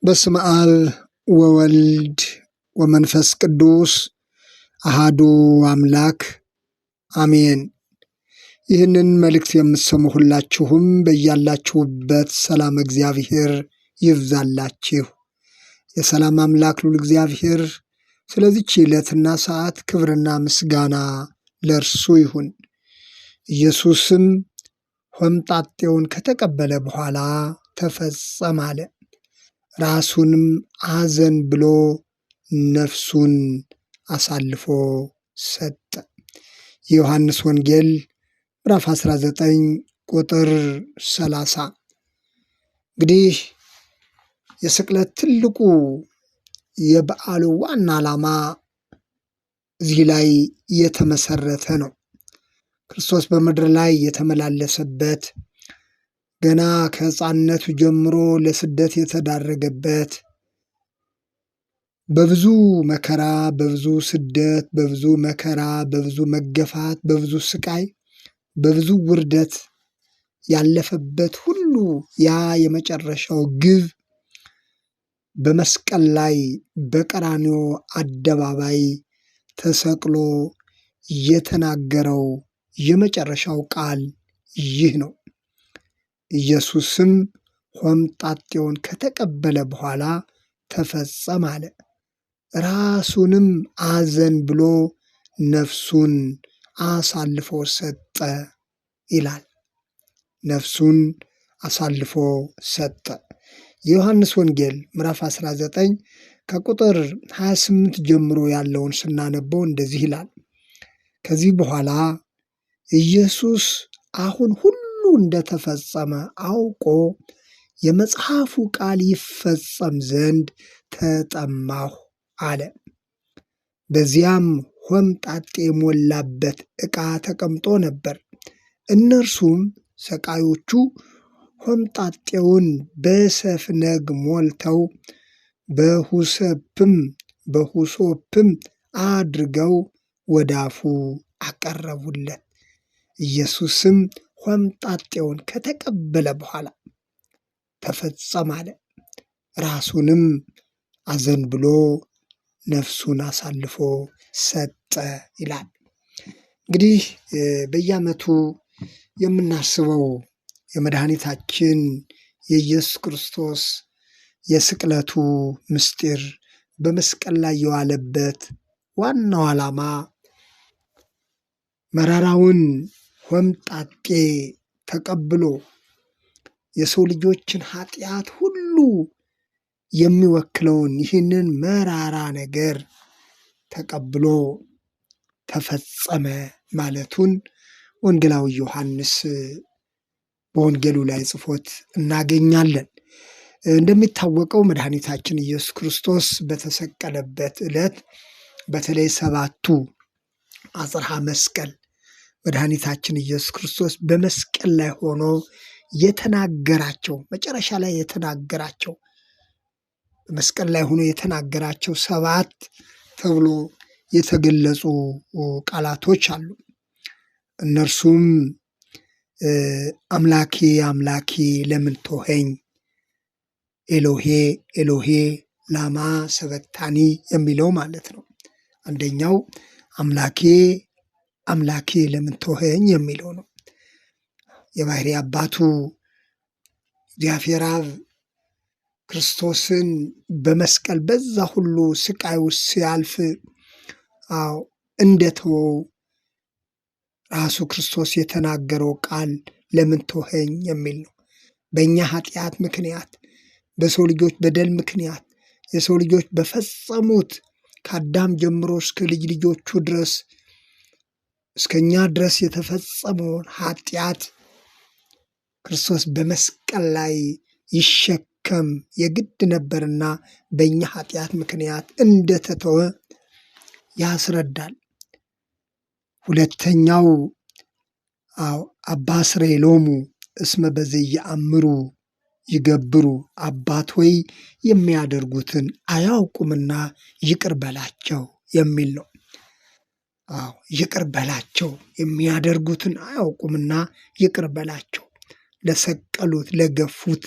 በስመ አብ ወወልድ ወመንፈስ ቅዱስ አሃዱ አምላክ አሜን። ይህንን መልእክት የምትሰሙ ሁላችሁም በያላችሁበት ሰላም እግዚአብሔር ይብዛላችሁ። የሰላም አምላክ ልዑል እግዚአብሔር ስለዚች ዕለትና ሰዓት ክብርና ምስጋና ለእርሱ ይሁን። ኢየሱስም ሆምጣጤውን ከተቀበለ በኋላ ተፈጸመ አለ። ራሱንም አዘን ብሎ ነፍሱን አሳልፎ ሰጠ። የዮሐንስ ወንጌል ምዕራፍ 19 ቁጥር 30። እንግዲህ የስቅለት ትልቁ የበዓሉ ዋና ዓላማ እዚህ ላይ የተመሰረተ ነው። ክርስቶስ በምድር ላይ የተመላለሰበት፣ ገና ከሕፃንነቱ ጀምሮ ለስደት የተዳረገበት፣ በብዙ መከራ፣ በብዙ ስደት፣ በብዙ መከራ፣ በብዙ መገፋት፣ በብዙ ስቃይ፣ በብዙ ውርደት ያለፈበት ሁሉ ያ የመጨረሻው ግብ በመስቀል ላይ በቀራንዮ አደባባይ ተሰቅሎ የተናገረው የመጨረሻው ቃል ይህ ነው። ኢየሱስም ሆምጣጤውን ከተቀበለ በኋላ ተፈጸመ አለ። ራሱንም አዘን ብሎ ነፍሱን አሳልፎ ሰጠ ይላል። ነፍሱን አሳልፎ ሰጠ። የዮሐንስ ወንጌል ምዕራፍ 19 ከቁጥር 28 ጀምሮ ያለውን ስናነበው እንደዚህ ይላል። ከዚህ በኋላ ኢየሱስ አሁን ሁሉ እንደተፈጸመ አውቆ የመጽሐፉ ቃል ይፈጸም ዘንድ ተጠማሁ አለ። በዚያም ሆምጣጤ የሞላበት ዕቃ ተቀምጦ ነበር። እነርሱም ሰቃዮቹ ሆምጣጤውን በሰፍነግ ሞልተው በሁሶፕም አድርገው ወደ አፉ አቀረቡለት። ኢየሱስም ሆምጣጤውን ከተቀበለ በኋላ ተፈጸመ አለ። ራሱንም አዘን ብሎ ነፍሱን አሳልፎ ሰጠ ይላል። እንግዲህ በየዓመቱ የምናስበው የመድኃኒታችን የኢየሱስ ክርስቶስ የስቅለቱ ምስጢር በመስቀል ላይ የዋለበት ዋናው ዓላማ መራራውን ሆምጣጤ ተቀብሎ የሰው ልጆችን ኃጢአት ሁሉ የሚወክለውን ይህንን መራራ ነገር ተቀብሎ ተፈጸመ ማለቱን ወንጌላዊ ዮሐንስ በወንጌሉ ላይ ጽፎት እናገኛለን። እንደሚታወቀው መድኃኒታችን ኢየሱስ ክርስቶስ በተሰቀለበት ዕለት በተለይ 7ቱ አጽርሐ መስቀል መድኃኒታችን ኢየሱስ ክርስቶስ በመስቀል ላይ ሆኖ የተናገራቸው መጨረሻ ላይ የተናገራቸው በመስቀል ላይ ሆኖ የተናገራቸው 7 ተብሎ የተገለጹ ቃላቶች አሉ። እነርሱም አምላኬ አምላኬ ለምን ተውኸኝ፣ ኤሎሄ ኤሎሄ ላማ ሰበቅታኒ የሚለው ማለት ነው። አንደኛው አምላኬ አምላኬ ለምን ተውኸኝ የሚለው ነው። የባሕርይ አባቱ እግዚአብሔር አብ ክርስቶስን በመስቀል በዛ ሁሉ ስቃይ ውስጥ ሲያልፍ እንደተወው ራሱ ክርስቶስ የተናገረው ቃል ለምን ተውኸኝ የሚል ነው። በእኛ ኃጢአት ምክንያት፣ በሰው ልጆች በደል ምክንያት የሰው ልጆች በፈጸሙት ከአዳም ጀምሮ እስከ ልጅ ልጆቹ ድረስ እስከኛ ድረስ የተፈጸመውን ኃጢአት ክርስቶስ በመስቀል ላይ ይሸከም የግድ ነበርና በእኛ ኃጢአት ምክንያት እንደተተወ ያስረዳል። ሁለተኛው አባ ስሬሎሙ እስመ በዘየአምሩ ይገብሩ፣ አባት ሆይ የሚያደርጉትን አያውቁምና ይቅር በላቸው የሚል ነው። ይቅር በላቸው፣ የሚያደርጉትን አያውቁምና ይቅር በላቸው። ለሰቀሉት፣ ለገፉት፣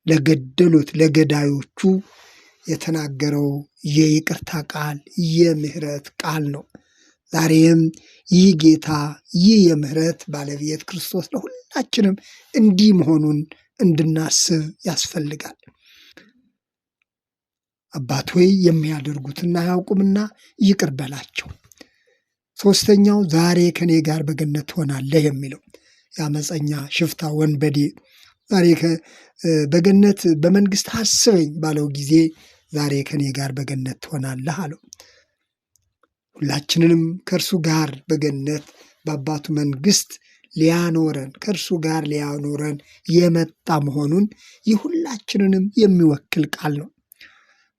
ለገደሉት ለገዳዮቹ የተናገረው የይቅርታ ቃል የምህረት ቃል ነው። ዛሬም ይህ ጌታ ይህ የምህረት ባለቤት ክርስቶስ ለሁላችንም እንዲህ መሆኑን እንድናስብ ያስፈልጋል። አባት ሆይ የሚያደርጉትን አያውቁምና ይቅር በላቸው። ሶስተኛው ዛሬ ከኔ ጋር በገነት ትሆናለህ የሚለው የአመፀኛ ሽፍታ ወንበዴ ዛሬ በገነት በመንግስት አስበኝ ባለው ጊዜ ዛሬ ከኔ ጋር በገነት ትሆናለህ አለው። ሁላችንንም ከእርሱ ጋር በገነት በአባቱ መንግስት ሊያኖረን ከእርሱ ጋር ሊያኖረን የመጣ መሆኑን ይህ ሁላችንንም የሚወክል ቃል ነው።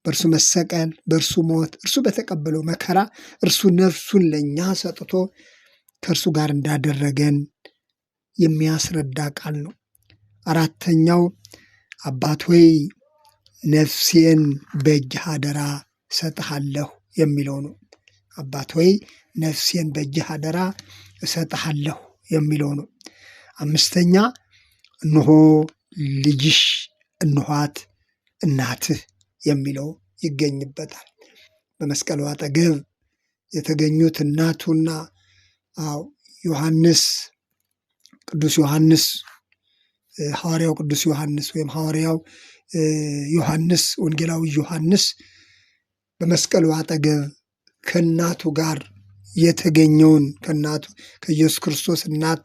በእርሱ መሰቀል፣ በእርሱ ሞት፣ እርሱ በተቀበለው መከራ እርሱ ነፍሱን ለእኛ ሰጥቶ ከእርሱ ጋር እንዳደረገን የሚያስረዳ ቃል ነው። አራተኛው አባት ሆይ ነፍሴን በእጅህ አደራ እሰጥሃለሁ የሚለው ነው። አባት ሆይ ነፍሴን በእጅህ አደራ እሰጥሃለሁ የሚለው ነው። አምስተኛ እነሆ ልጅሽ እነኋት እናትህ የሚለው ይገኝበታል። በመስቀሉ አጠገብ የተገኙት እናቱና ዮሐንስ ቅዱስ ዮሐንስ ሐዋርያው ቅዱስ ዮሐንስ ወይም ሐዋርያው ዮሐንስ ወንጌላዊ ዮሐንስ በመስቀሉ አጠገብ ከእናቱ ጋር የተገኘውን ከእናቱ ከኢየሱስ ክርስቶስ እናት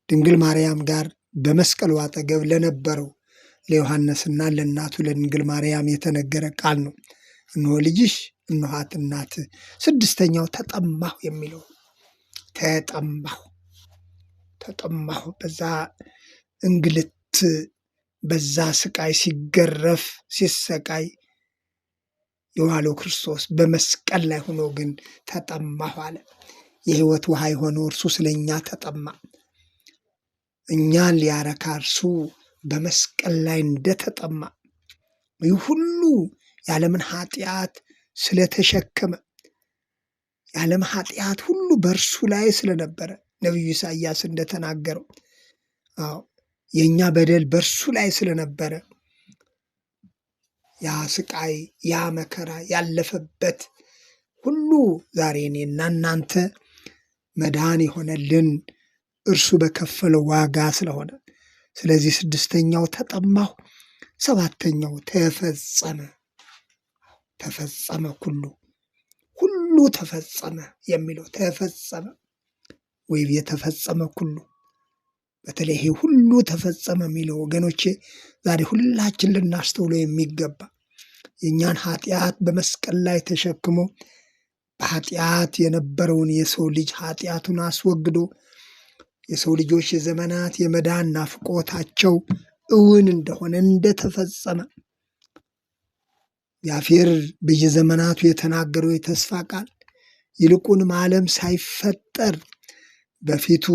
ድንግል ማርያም ጋር በመስቀሉ አጠገብ ለነበረው ለዮሐንስና ለእናቱ ለድንግል ማርያም የተነገረ ቃል ነው። እነሆ ልጅሽ እነኋት እናትህ። ስድስተኛው ተጠማሁ የሚለው ተጠማሁ በዛ እንግልት በዛ ስቃይ ሲገረፍ ሲሰቃይ የዋለው ክርስቶስ በመስቀል ላይ ሆኖ ግን ተጠማሁ አለ። የሕይወት ውሃ የሆነው እርሱ ስለኛ ተጠማ። እኛን ሊያረካ እርሱ በመስቀል ላይ እንደተጠማ ይህ ሁሉ የዓለምን ኃጢአት ስለተሸከመ የዓለም ኃጢአት ሁሉ በእርሱ ላይ ስለነበረ ነቢዩ ኢሳይያስ እንደተናገረው የእኛ በደል በእርሱ ላይ ስለነበረ ያ ስቃይ ያ መከራ ያለፈበት ሁሉ ዛሬ እኔና እናንተ መዳን የሆነልን እርሱ በከፈለው ዋጋ ስለሆነ፣ ስለዚህ ስድስተኛው ተጠማሁ፣ ሰባተኛው ተፈጸመ ሁሉ ተፈጸመ የሚለው ተፈጸመ ወይም የተፈጸመ ሁሉ በተለይ ይሄ ሁሉ ተፈጸመ የሚለው ወገኖቼ ዛሬ ሁላችን ልናስተውለው የሚገባ የእኛን ኃጢአት በመስቀል ላይ ተሸክሞ በኃጢአት የነበረውን የሰው ልጅ ኃጢአቱን አስወግዶ የሰው ልጆች የዘመናት የመዳን ናፍቆታቸው እውን እንደሆነ እንደተፈጸመ እግዚአብሔር በየዘመናቱ የተናገረው የተስፋ ቃል ይልቁንም ዓለም ሳይፈጠር በፊቱ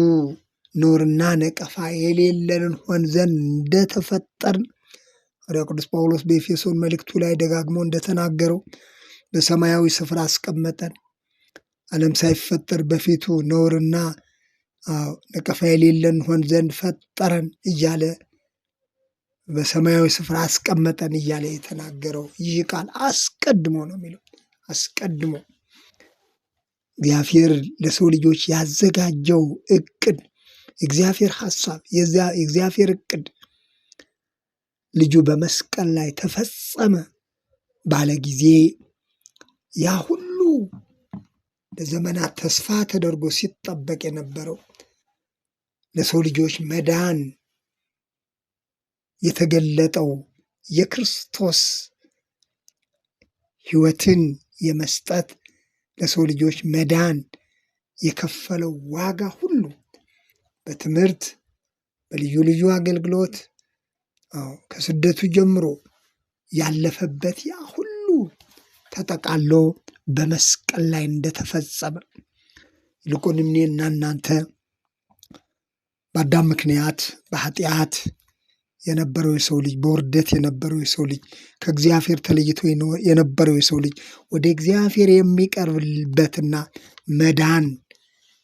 ኖርና ነቀፋ የሌለን ሆን ዘንድ እንደተፈጠርን ሐዋርያው ቅዱስ ጳውሎስ በኤፌሶን መልእክቱ ላይ ደጋግሞ እንደተናገረው በሰማያዊ ስፍራ አስቀመጠን፣ ዓለም ሳይፈጠር በፊቱ ኖርና ነቀፋ የሌለን ሆን ዘንድ ፈጠረን እያለ በሰማያዊ ስፍራ አስቀመጠን እያለ የተናገረው ይህ ቃል አስቀድሞ ነው የሚለው። አስቀድሞ እግዚአብሔር ለሰው ልጆች ያዘጋጀው እቅድ የእግዚአብሔር ሐሳብ የእግዚአብሔር እቅድ ልጁ በመስቀል ላይ ተፈጸመ ባለ ጊዜ ያ ሁሉ ለዘመናት ተስፋ ተደርጎ ሲጠበቅ የነበረው ለሰው ልጆች መዳን የተገለጠው የክርስቶስ ሕይወትን የመስጠት ለሰው ልጆች መዳን የከፈለው ዋጋ ሁሉ በትምህርት በልዩ ልዩ አገልግሎት ከስደቱ ጀምሮ ያለፈበት ያ ሁሉ ተጠቃሎ በመስቀል ላይ እንደተፈጸመ ይልቁንም እኔና እናንተ በአዳም ምክንያት በኃጢአት የነበረው የሰው ልጅ በውርደት የነበረው የሰው ልጅ ከእግዚአብሔር ተለይቶ የነበረው የሰው ልጅ ወደ እግዚአብሔር የሚቀርብበትና መዳን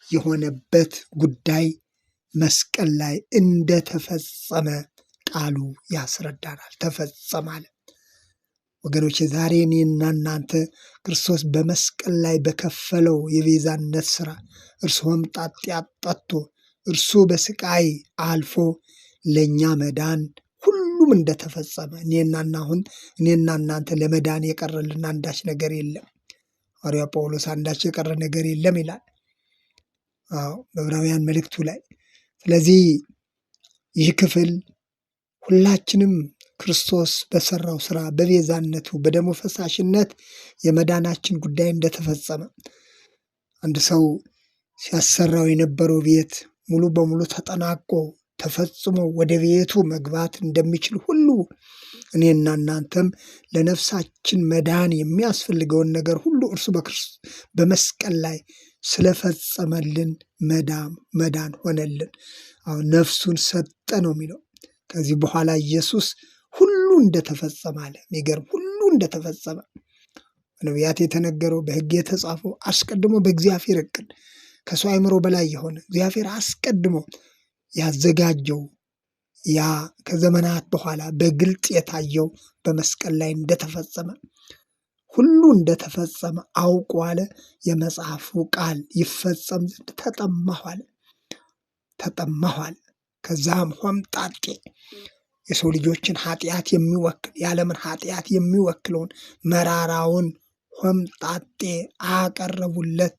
የሆነበት ጉዳይ መስቀል ላይ እንደተፈጸመ ቃሉ ያስረዳናል። ተፈጸመ አለ። ወገኖች ዛሬ እኔና እናንተ ክርስቶስ በመስቀል ላይ በከፈለው የቤዛነት ሥራ እርሱ ሆምጣጤ ጠጥቶ እርሱ በስቃይ አልፎ ለእኛ መዳን ሁሉም እንደተፈጸመ እኔና እናንተ ለመዳን የቀረልን አንዳች ነገር የለም። ሐዋርያው ጳውሎስ አንዳች የቀረ ነገር የለም ይላል በዕብራውያን መልእክቱ ላይ። ስለዚህ ይህ ክፍል ሁላችንም ክርስቶስ በሰራው ሥራ በቤዛነቱ በደሙ ፈሳሽነት የመዳናችን ጉዳይ እንደተፈጸመ አንድ ሰው ሲያሰራው የነበረው ቤት ሙሉ በሙሉ ተጠናቆ ተፈጽሞ ወደ ቤቱ መግባት እንደሚችል ሁሉ እኔና እናንተም ለነፍሳችን መዳን የሚያስፈልገውን ነገር ሁሉ እርሱ በመስቀል ላይ ስለፈጸመልን መዳን ሆነልን። አሁን ነፍሱን ሰጠ ነው የሚለው። ከዚህ በኋላ ኢየሱስ ሁሉ እንደተፈጸመ አለ። የሚገርም ሁሉ እንደተፈጸመ በነቢያት የተነገረው በሕግ የተጻፈው አስቀድሞ በእግዚአብሔር ዕቅድ ከሰው አእምሮ በላይ የሆነ እግዚአብሔር አስቀድሞ ያዘጋጀው ያ ከዘመናት በኋላ በግልጥ የታየው በመስቀል ላይ እንደተፈጸመ ሁሉ እንደተፈጸመ አውቆ አለ የመጽሐፉ ቃል ይፈጸም ዘንድ ተጠማሁ አለ። ከዛም ሆምጣጤ የሰው ልጆችን ኃጢአት የሚወክል የዓለምን ኃጢአት የሚወክለውን መራራውን ሆምጣጤ አቀረቡለት።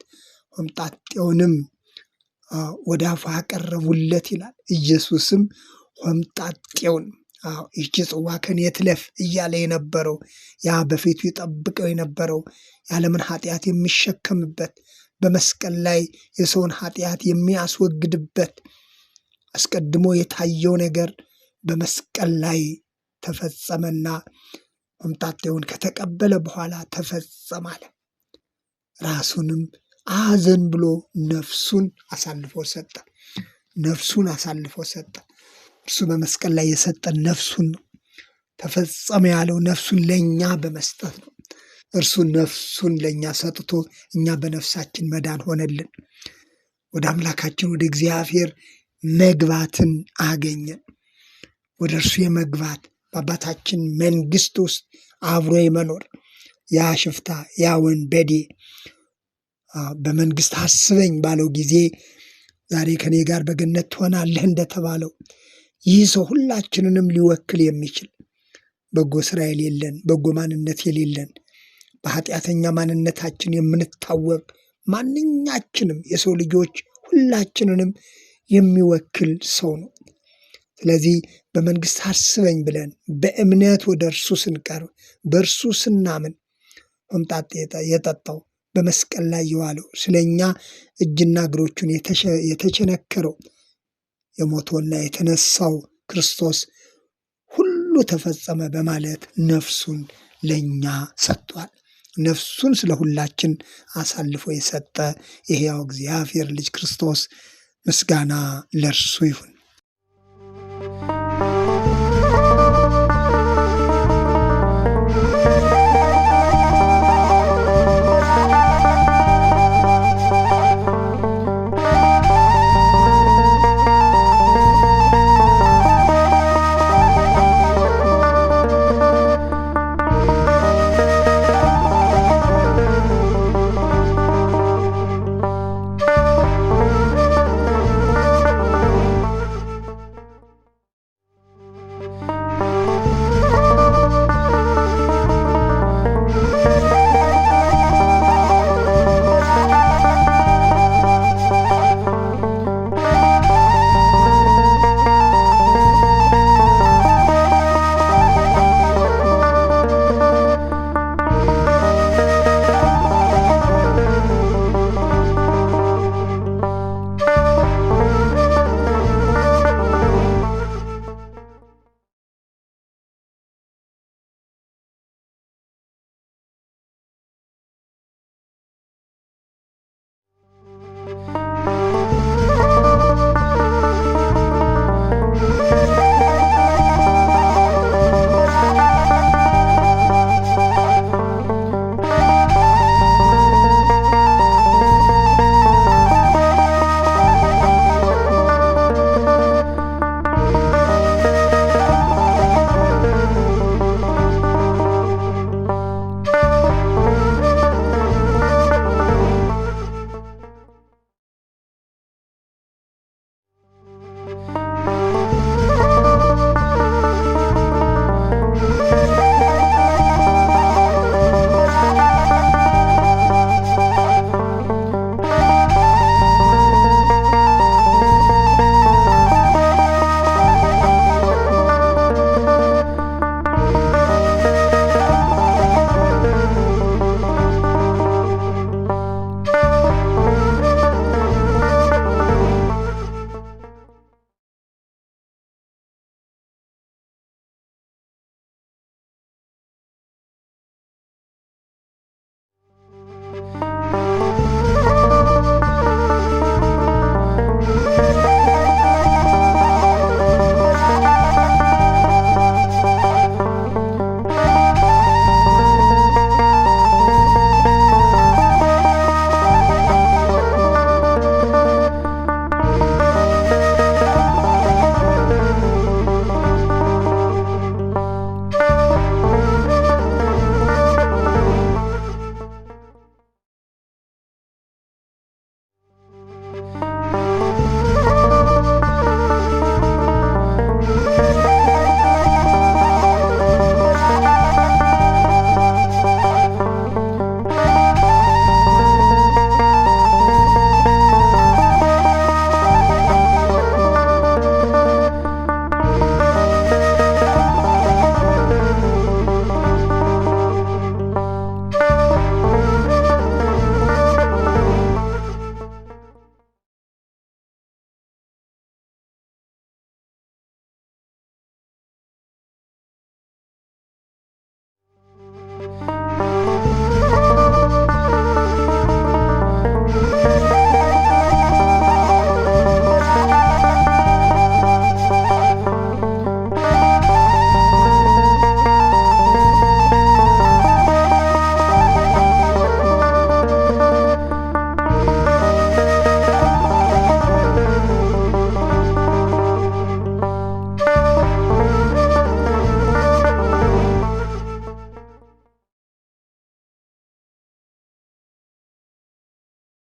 ሆምጣጤውንም ወደ አፉ አቀረቡለት ይላል። ኢየሱስም ሆምጣጤውን ይህች ጽዋ ከኔ ትለፍ እያለ የነበረው ያ በፊቱ ይጠብቀው የነበረው የዓለምን ኃጢአት የሚሸከምበት በመስቀል ላይ የሰውን ኃጢአት የሚያስወግድበት አስቀድሞ የታየው ነገር በመስቀል ላይ ተፈጸመና ሆምጣጤውን ከተቀበለ በኋላ ተፈጸመ አለ። ራሱንም አዘን ብሎ ነፍሱን አሳልፎ ሰጠ። እርሱ በመስቀል ላይ የሰጠን ነፍሱን ነው። ተፈጸመ ያለው ነፍሱን ለእኛ በመስጠት ነው። እርሱ ነፍሱን ለእኛ ሰጥቶ እኛ በነፍሳችን መዳን ሆነልን። ወደ አምላካችን ወደ እግዚአብሔር መግባትን አገኘን። ወደ እርሱ የመግባት በአባታችን መንግሥት ውስጥ አብሮ የመኖር ያ ሽፍታ ያ ወንበዴ በመንግሥት አስበኝ ባለው ጊዜ ዛሬ ከኔ ጋር በገነት ትሆናለህ እንደተባለው ይህ ሰው ሁላችንንም ሊወክል የሚችል በጎ ስራ የሌለን በጎ ማንነት የሌለን በኃጢአተኛ ማንነታችን የምንታወቅ ማንኛችንም የሰው ልጆች ሁላችንንም የሚወክል ሰው ነው። ስለዚህ በመንግሥት አስበኝ ብለን በእምነት ወደ እርሱ ስንቀርብ በእርሱ ስናምን ሆምጣጤ የጠጣው በመስቀል ላይ የዋለው ስለኛ እጅና እግሮቹን የተቸነከረው የሞተውና የተነሳው ክርስቶስ ሁሉ ተፈጸመ በማለት ነፍሱን ለኛ ሰጥቷል። ነፍሱን ስለ ሁላችን አሳልፎ የሰጠ የሕያው እግዚአብሔር ልጅ ክርስቶስ ምስጋና ለእርሱ ይሁን።